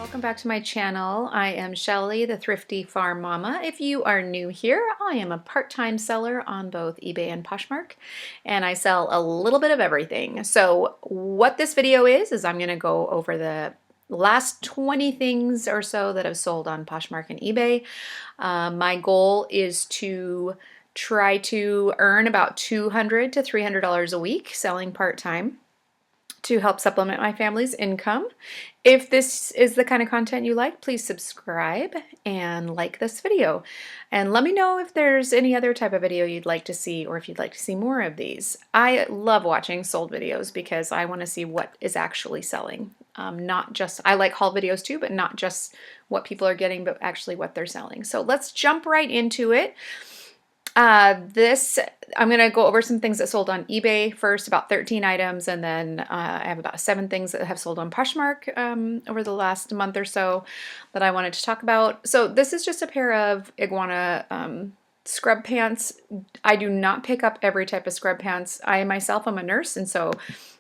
Welcome back to my channel. I am Shelly, the Thrifty Farm Mama. If you are new here, I am a part-time seller on both eBay and Poshmark, and I sell a little bit of everything. So what this video is I'm going to go over the last 20 things or so that I've sold on Poshmark and eBay. My goal is to try to earn about $200 to $300 a week selling part-time to help supplement my family's income. If this is the kind of content you like, please subscribe and like this video. And let me know if there's any other type of video you'd like to see or if you'd like to see more of these. I love watching sold videos because I want to see what is actually selling. Not just, I like haul videos too, but not just what people are getting, but actually what they're selling. So let's jump right into it. I'm going to go over some things that sold on eBay first, about 13 items, and then I have about 7 things that have sold on Poshmark over the last month or so that I wanted to talk about. So this is just a pair of iguana scrub pants. I do not pick up every type of scrub pants. I myself am a nurse, and so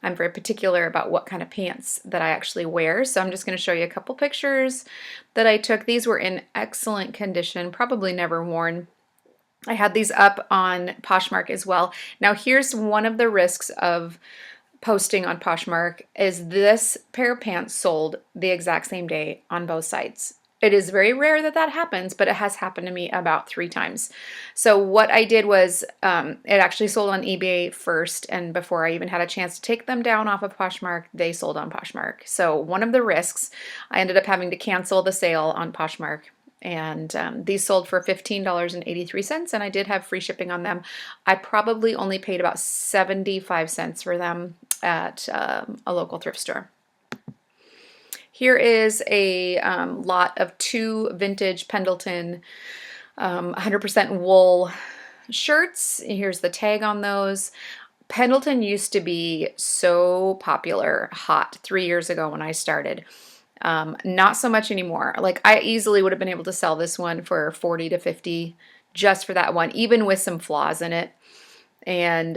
I'm very particular about what kind of pants that I actually wear. So I'm just going to show you a couple pictures that I took. These were in excellent condition, probably never worn. I had these up on Poshmark as well. Now here's one of the risks of posting on Poshmark is this pair of pants sold the exact same day on both sites. It is very rare that that happens, but it has happened to me about 3 times. So what I did was it actually sold on eBay first, and before I even had a chance to take them down off of Poshmark, they sold on Poshmark. So one of the risks, I ended up having to cancel the sale on Poshmark. And these sold for $15.83, and I did have free shipping on them. I probably only paid about 75 cents for them at a local thrift store. Here is a lot of 2 vintage Pendleton 100% wool shirts. Here's the tag on those. Pendleton used to be so popular, hot 3 years ago when I started. Not so much anymore. Like I easily would have been able to sell this one for 40 to 50 just for that one, even with some flaws in it. And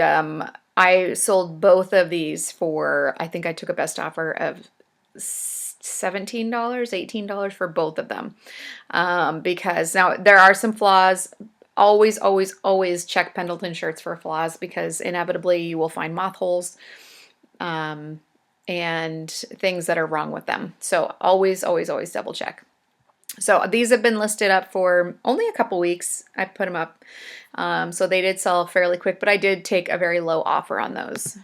I sold both of these for, I think I took a best offer of $17, $18 for both of them. Because now there are some flaws. Always, always, always check Pendleton shirts for flaws because inevitably you will find moth holes. And things that are wrong with them. So always, always, always double check. So these have been listed up for only a couple weeks. I put them up. So they did sell fairly quick, but I did take a very low offer on those.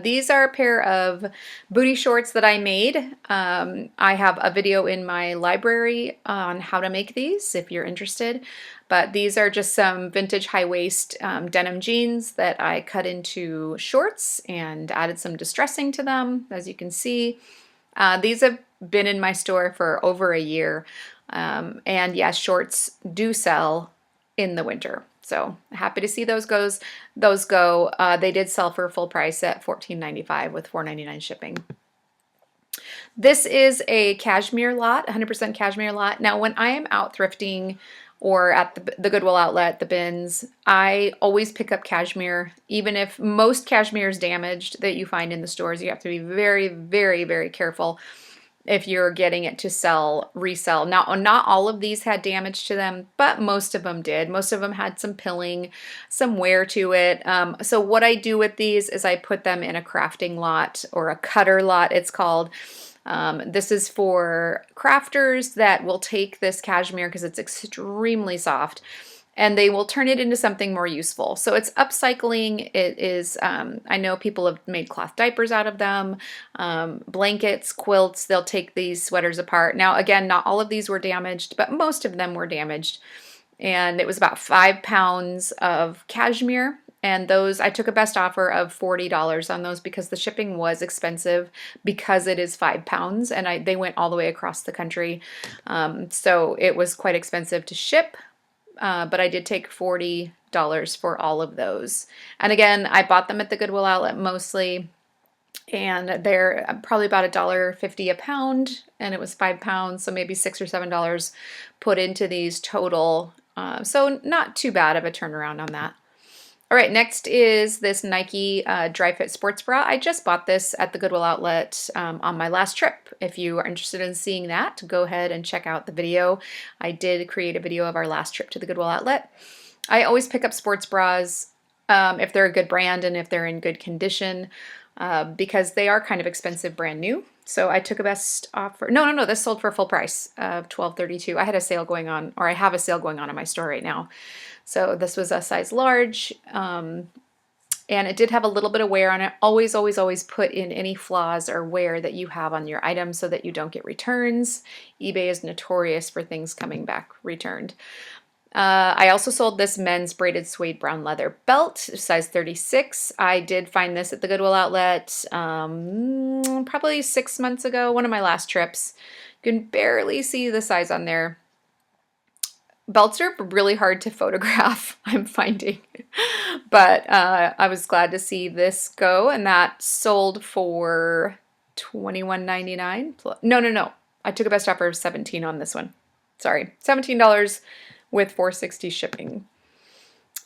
These are a pair of booty shorts that I made. I have a video in my library on how to make these if you're interested. But these are just some vintage high-waist denim jeans that I cut into shorts and added some distressing to them, as you can see. These have been in my store for over a year. And yes, shorts do sell in the winter. So happy to see those go. They did sell for full price at $14.95 with $4.99 shipping. This is a cashmere lot, 100% cashmere lot. Now when I am out thrifting or at the Goodwill outlet, the bins, I always pick up cashmere. Even if most cashmere is damaged that you find in the stores, you have to be very, very, very careful if you're getting it to resell. Now, not all of these had damage to them, but most of them did. Most of them had some pilling, some wear to it. So what I do with these is I put them in a crafting lot or a cutter lot, it's called. This is for crafters that will take this cashmere because it's extremely soft and they will turn it into something more useful. So it's upcycling. It is, I know people have made cloth diapers out of them, blankets, quilts. They'll take these sweaters apart. Now, again, not all of these were damaged, but most of them were damaged. And it was about 5 pounds of cashmere. And those, I took a best offer of $40 on those because the shipping was expensive because it is 5 pounds and they went all the way across the country. So it was quite expensive to ship, but I did take $40 for all of those. And again, I bought them at the Goodwill outlet mostly, and they're probably about $1.50 a pound, and it was 5 pounds, so maybe $6 or $7 put into these total. So not too bad of a turnaround on that. All right, next is this Nike Dry Fit Sports Bra. I just bought this at the Goodwill outlet on my last trip. If you are interested in seeing that, go ahead and check out the video. I did create a video of our last trip to the Goodwill outlet. I always pick up sports bras if they're a good brand and if they're in good condition because they are kind of expensive brand new. So I took a best offer. No, this sold for full price of $12.32. I had a sale going on, or I have a sale going on in my store right now. So this was a size large, and it did have a little bit of wear on it. Always, always, always put in any flaws or wear that you have on your item so that you don't get returns. eBay is notorious for things coming back returned. I also sold this men's braided suede brown leather belt, size 36. I did find this at the Goodwill outlet probably 6 months ago, one of my last trips. You can barely see the size on there. Belts are really hard to photograph, I'm finding. But I was glad to see this go, and that sold for $21.99. No. I took a best offer of $17 on this one. Sorry, $17 with $4.60 shipping.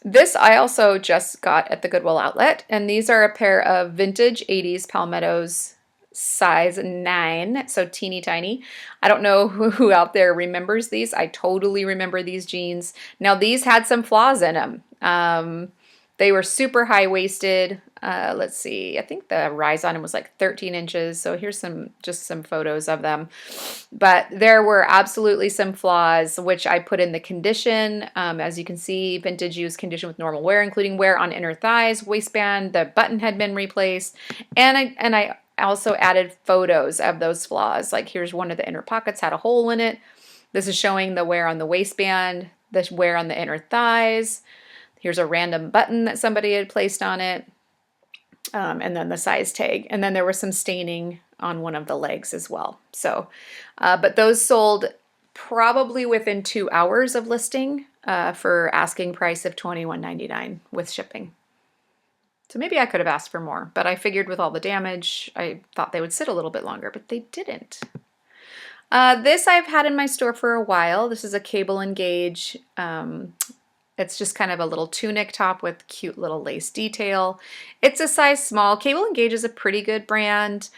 This I also just got at the Goodwill outlet, and these are a pair of vintage 80s Palmettos size 9, so teeny tiny. I don't know who out there remembers these. I totally remember these jeans. Now these had some flaws in them. They were super high-waisted. Let's see, I think the rise on them was like 13 inches. So here's just some photos of them. But there were absolutely some flaws, which I put in the condition. As you can see, vintage used condition with normal wear, including wear on inner thighs, waistband, the button had been replaced. And I also added photos of those flaws. Like here's one of the inner pockets had a hole in it. This is showing the wear on the waistband, the wear on the inner thighs. Here's a random button that somebody had placed on it. And then the size tag. And then there was some staining on one of the legs as well. So, but those sold probably within 2 hours of listing for asking price of $21.99 with shipping. So maybe I could have asked for more, but I figured with all the damage, I thought they would sit a little bit longer, but they didn't. This I've had in my store for a while. This is a cable and gauge. It's just kind of a little tunic top with cute little lace detail. It's a size small. Cable and Gauge is a pretty good brand.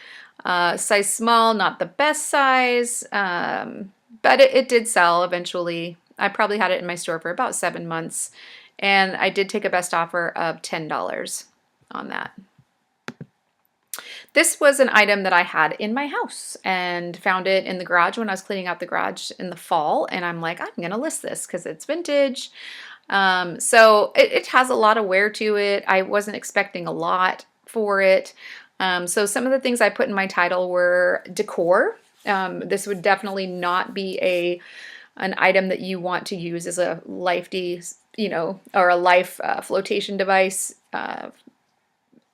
Size small, not the best size, but it did sell eventually. I probably had it in my store for about 7 months, and I did take a best offer of $10 on that. This was an item that I had in my house and found it in the garage when I was cleaning out the garage in the fall, and I'm like, I'm gonna list this because it's vintage. So it has a lot of wear to it. I wasn't expecting a lot for it. So some of the things I put in my title were decor. This would definitely not be an item that you want to use as a life or a life flotation device.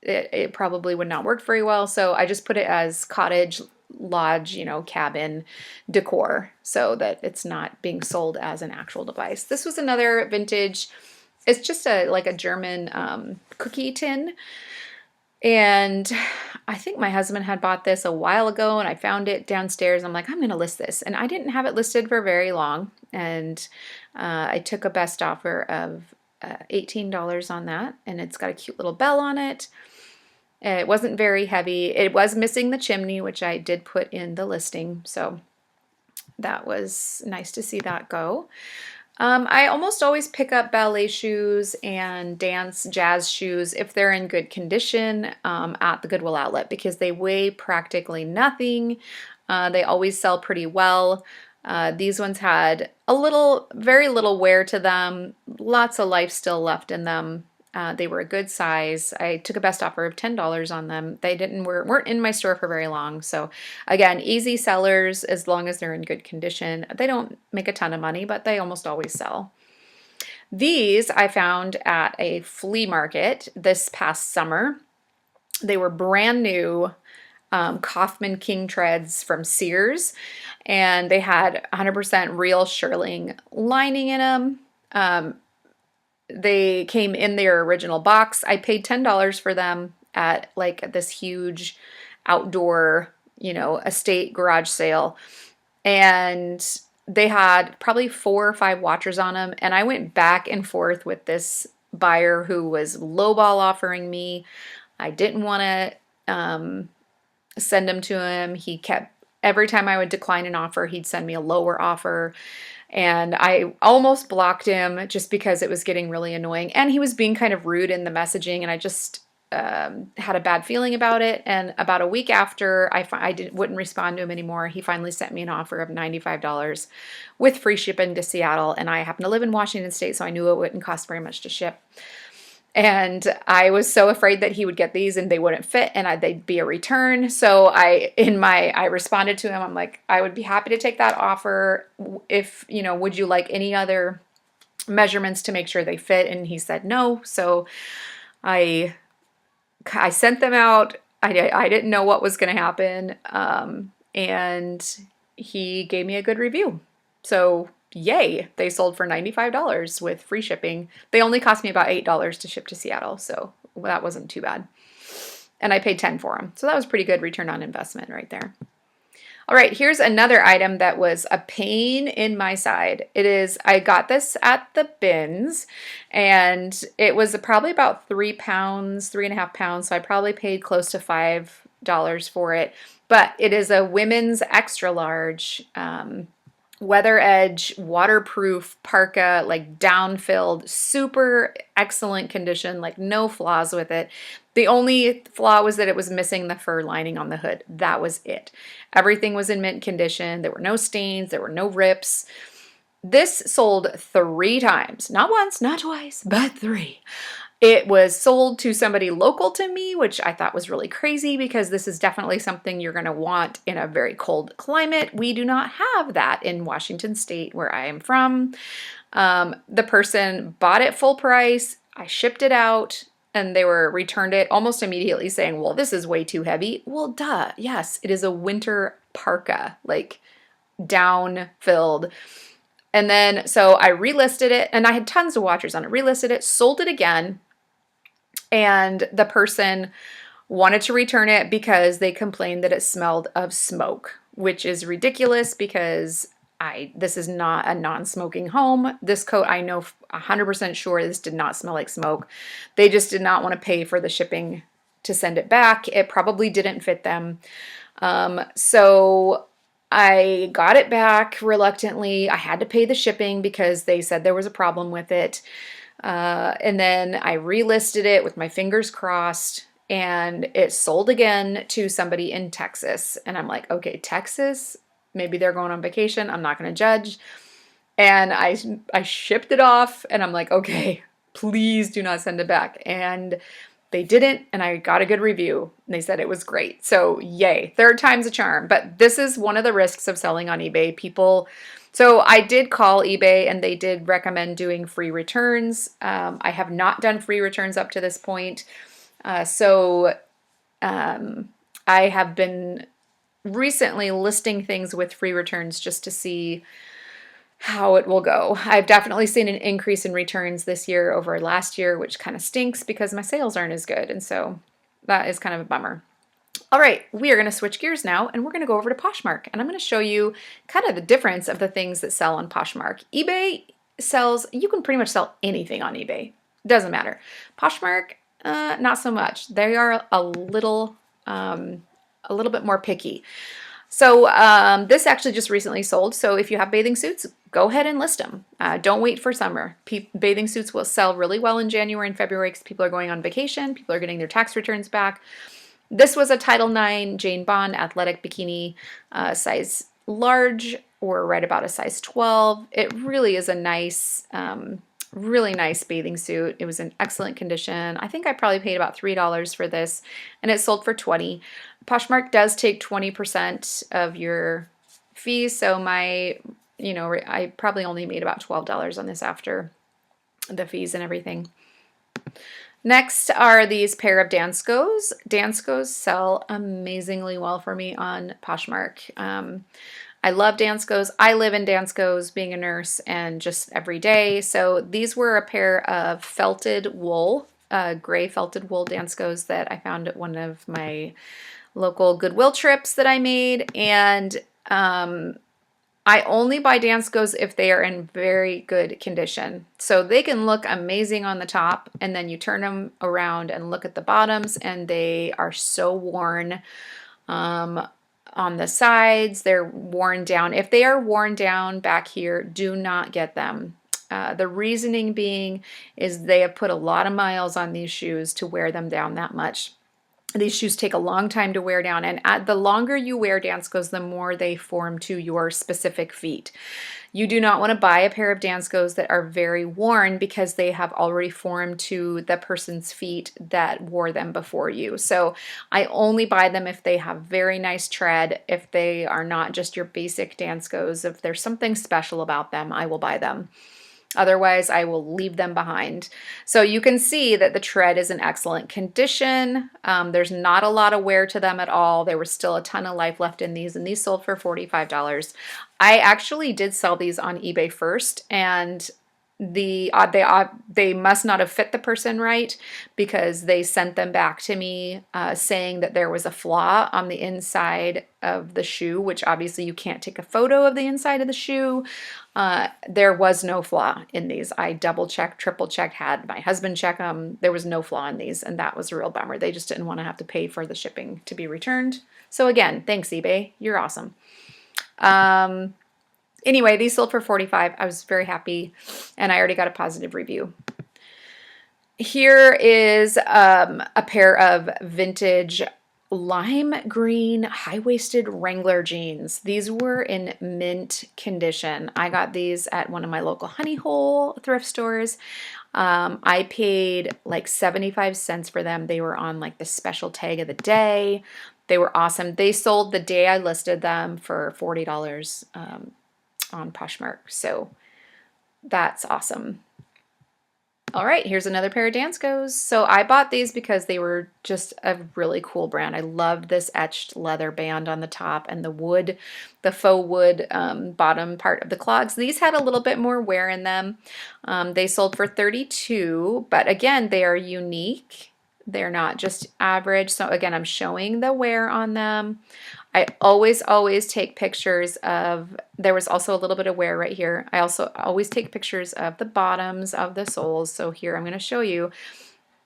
It probably would not work very well. So I just put it as cottage, lodge, cabin decor so that it's not being sold as an actual device. This was another vintage. It's just like a German cookie tin. And I think my husband had bought this a while ago and I found it downstairs. I'm like, I'm going to list this. And I didn't have it listed for very long. And I took a best offer of $18 on that. And it's got a cute little bell on it. It wasn't very heavy. It was missing the chimney, which I did put in the listing. So that was nice to see that go. I almost always pick up ballet shoes and jazz shoes if they're in good condition at the Goodwill outlet because they weigh practically nothing. They always sell pretty well. These ones had very little wear to them, lots of life still left in them. They were a good size. I took a best offer of $10 on them. They weren't in my store for very long. So again, easy sellers as long as they're in good condition. They don't make a ton of money, but they almost always sell. These I found at a flea market this past summer. They were brand new Kaufman King treads from Sears, and they had 100% real shearling lining in them. They came in their original box. I paid $10 for them at like this huge outdoor, estate garage sale. And they had probably 4 or 5 watchers on them. And I went back and forth with this buyer who was lowball offering me. I didn't want to send them to him. He kept, every time I would decline an offer, he'd send me a lower offer. And I almost blocked him just because it was getting really annoying. And he was being kind of rude in the messaging, and I just had a bad feeling about it. And about a week after wouldn't respond to him anymore, he finally sent me an offer of $95 with free shipping to Seattle. And I happen to live in Washington State, so I knew it wouldn't cost very much to ship. And I was so afraid that he would get these and they wouldn't fit and they'd be a return. So I responded to him. I'm like, I would be happy to take that offer if, would you like any other measurements to make sure they fit? And he said no. So I sent them out. I didn't know what was going to happen. And he gave me a good review. So yay, they sold for $95 with free shipping. They only cost me about $8 to ship to Seattle, so that wasn't too bad. And I paid $10 for them. So that was pretty good return on investment right there. All right, here's another item that was a pain in my side. I got this at the bins, and it was probably about 3 pounds, 3.5 pounds, so I probably paid close to $5 for it. But it is a women's extra large weather edge, waterproof parka, like down-filled, super excellent condition, like no flaws with it. The only flaw was that it was missing the fur lining on the hood. That was it. Everything was in mint condition. There were no stains. There were no rips. This sold 3 times. Not once, not twice, but 3. It was sold to somebody local to me, which I thought was really crazy because this is definitely something you're going to want in a very cold climate. We do not have that in Washington State, where I am from. The person bought it full price. I shipped it out, and they returned it almost immediately saying, well, this is way too heavy. Well, duh. Yes, it is a winter parka, like down filled. And then, so I relisted it, and I had tons of watchers on it, relisted it, sold it again. And the person wanted to return it because they complained that it smelled of smoke, which is ridiculous because this is not a non-smoking home. This coat, I know 100% sure this did not smell like smoke. They just did not want to pay for the shipping to send it back. It probably didn't fit them. So I got it back reluctantly. I had to pay the shipping because they said there was a problem with it. And then I relisted it with my fingers crossed, and it sold again to somebody in Texas. And I'm like, okay, Texas, maybe they're going on vacation. I'm not going to judge. And I shipped it off, and I'm like, okay, please do not send it back. And they didn't, and I got a good review. And they said it was great. So yay, 3rd time's a charm. But this is one of the risks of selling on eBay. So I did call eBay, and they did recommend doing free returns. I have not done free returns up to this point. So I have been recently listing things with free returns just to see how it will go. I've definitely seen an increase in returns this year over last year, which kind of stinks because my sales aren't as good. And so that is kind of a bummer. All right, we are going to switch gears now, and we're going to go over to Poshmark, and I'm going to show you kind of the difference of the things that sell on Poshmark. eBay sells, you can pretty much sell anything on eBay. Doesn't matter. Poshmark, not so much. They are a little bit more picky. So this actually just recently sold. So if you have bathing suits, go ahead and list them. Don't wait for summer. Bathing suits will sell really well in January and February because people are going on vacation. People are getting their tax returns back. This was a Title IX Jane Bond athletic bikini, size large, or right about a size 12. It really is a nice, really nice bathing suit. It was in excellent condition. I think I probably paid about $3 for this, and it sold for $20. Poshmark does take 20% of your fees, so I probably only made about $12 on this after the fees and everything. Next are these pair of Danskos. Danskos sell amazingly well for me on Poshmark. I love Danskos. I live in Danskos being a nurse and just every day. So these were a pair of felted wool, gray felted wool Danskos that I found at one of my local Goodwill trips that I made. And I only buy Danskos if they are in very good condition. So they can look amazing on the top, and then you turn them around and look at the bottoms, and they are so worn. On the sides, they're worn down. If they are worn down back here, do not get them. The reasoning being is they have put a lot of miles on these shoes to wear them down that much. These shoes take a long time to wear down, and the longer you wear Danskos, the more they form to your specific feet. You do not want to buy a pair of Danskos that are very worn because they have already formed to the person's feet that wore them before you. So I only buy them if they have very nice tread. If they are not just your basic Danskos, if there's something special about them, I will buy them. Otherwise, I will leave them behind. So you can see that the tread is in excellent condition. There's not a lot of wear to them at all. There was still a ton of life left in these, and these sold for $45. I actually did sell these on eBay first, and they must not have fit the person right because they sent them back to me saying that there was a flaw on the inside of the shoe, which obviously you can't take a photo of the inside of the shoe. There was no flaw in these. I double checked, triple checked, had my husband check them. There was no flaw in these, and that was a real bummer. They just didn't want to have to pay for the shipping to be returned. So again, thanks eBay. You're awesome. Anyway, these sold for $45. I was very happy, and I already got a positive review. Here is a pair of vintage lime green high-waisted Wrangler jeans. These were in mint condition. I got these at one of my local Honey Hole thrift stores. I paid like 75 cents for them. They were on like the special tag of the day. They were awesome. They sold the day I listed them for $40 on Poshmark. So that's awesome. All right, here's another pair of Danskos. So I bought these because they were just a really cool brand. I loved this etched leather band on the top and the wood, the faux wood bottom part of the clogs. These had a little bit more wear in them. They sold for $32, but again, they are unique. They're not just average. So again, I'm showing the wear on them. I always take pictures of, there was also a little bit of wear right here. I also always take pictures of the bottoms of the soles. So here I'm going to show you.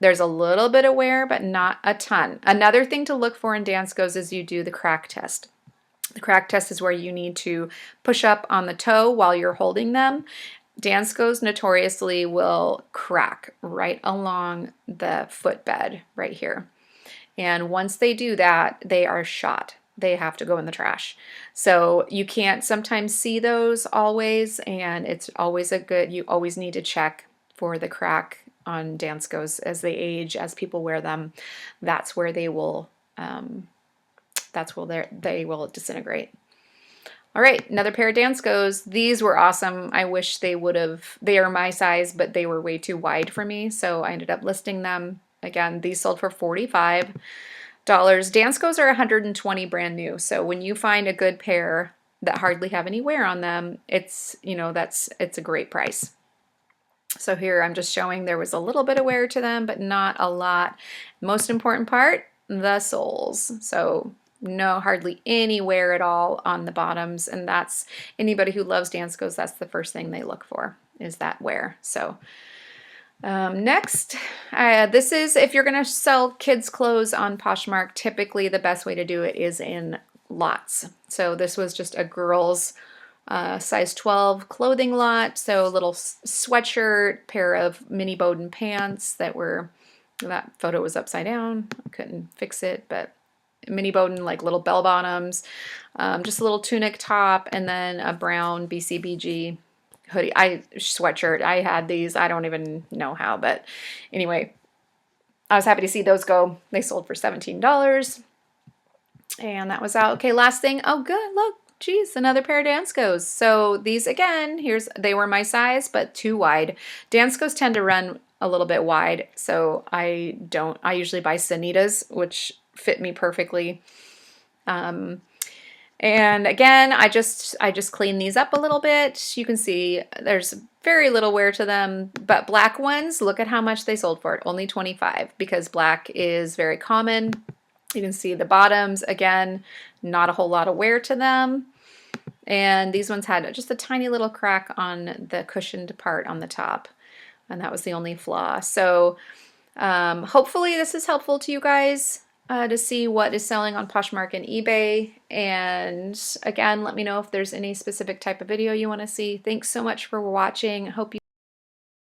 There's a little bit of wear, but not a ton. Another thing to look for in Danskos is you do the crack test. The crack test is where you need to push up on the toe while you're holding them. Danskos notoriously will crack right along the footbed right here. And once they do that, they are shot. They have to go in the trash. So you can't sometimes see those always, and it's always you always need to check for the crack on Danskos as they age, as people wear them. That's where they will, they will disintegrate. All right, another pair of Danskos. These were awesome. I wish they are my size, but they were way too wide for me, so I ended up listing them. Again, these sold for $45. Danskos are $120 brand new. So when you find a good pair that hardly have any wear on them, it's a great price. So here I'm just showing there was a little bit of wear to them, but not a lot. Most important part, the soles. So no, hardly any wear at all on the bottoms. And that's anybody who loves Danskos, that's the first thing they look for is that wear. So next, this is if you're going to sell kids' clothes on Poshmark, typically the best way to do it is in lots. So this was just a girl's size 12 clothing lot. So a little sweatshirt, pair of mini Boden pants that photo was upside down. I couldn't fix it, but mini Boden, like little bell bottoms, just a little tunic top, and then a brown BCBG hoodie, sweatshirt. I had these. I don't even know how, but anyway, I was happy to see those go. They sold for $17, and that was out. Okay, last thing. Oh, good. Look, geez, another pair of Danskos. So these again, they were my size, but too wide. Danskos tend to run a little bit wide, so I usually buy Sanitas, which fit me perfectly. And again, I just clean these up a little bit. You can see there's very little wear to them, but black ones, look at how much they sold for it, only $25, because black is very common. You can see the bottoms, again, not a whole lot of wear to them. And these ones had just a tiny little crack on the cushioned part on the top. And that was the only flaw. So hopefully this is helpful to you guys to see what is selling on Poshmark and eBay. And again, let me know if there's any specific type of video you want to see. Thanks so much for watching. Hope you